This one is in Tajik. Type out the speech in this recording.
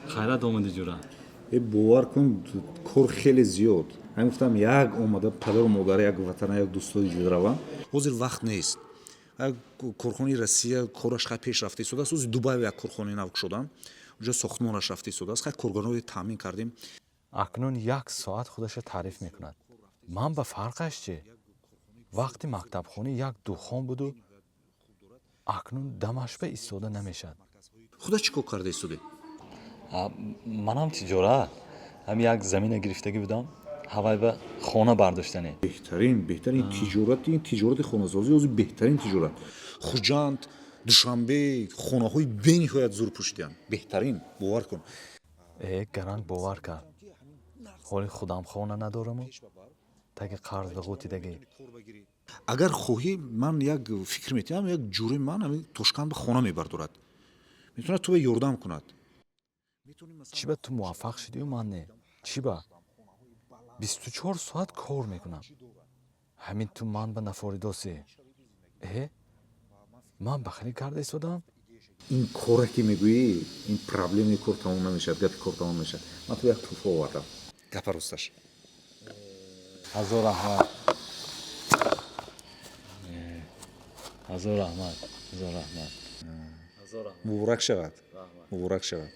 хайрат омади ҷура. бовар кун кор хеле зиёд. Ҳамин гуфтам як омада падару модар як ватана як дӯстои ҷуда равам. ҳозир вақт нест. корхонаи Россия кораш хай пеш рафта истодааст. ҳозир Дубай як корхонаи нав кушодам. онҷо сохтмонаш рафта истодааст. хай коргарои таъмин кардем. акнун 1 соат худашро таъриф мекунад. ман ба фарқаш чӣ? вақти мактабхонӣ як духон буду, акнун дамаш ба истода намешад. худа чӣ кор карда истоде? манам тиҷорат. ҳам як замина гирифтагӣ будам, ҳавай ба хона бардоштане. беҳтарин тиҷорати тиҷорати хонасозӣ ҳозир беҳтарин тиҷорат. хуҷанд душанбе хонаҳои бениҳоят зур пӯшидиам. беҳтарин бовар кун. гаранг бовар кард. ҳоли худам хона надораму таги қарз ба ғӯтидагӣ. агар хоҳӣ ман як фикр метиҳам, як ҷуре ман ҳамин Тошканд ба хона мебардорад. метавонад ту ба ёрдам кунад. чӣ ба ту муваффақ шидию ман не? чӣ ба 24 соат кор мекунам. ҳамин ту ман ба нафоридосе. ман бахилӣ карда истодам. ин коре ки мегӯӣ, ин проблемаи кор тамом намешавад, гапи кор тамом мешавад. ман ту як тӯҳфа овардам. гапа росташ. ҳазор раҳмат. ҳазор раҳмат. муборак шавад. муборак шавад.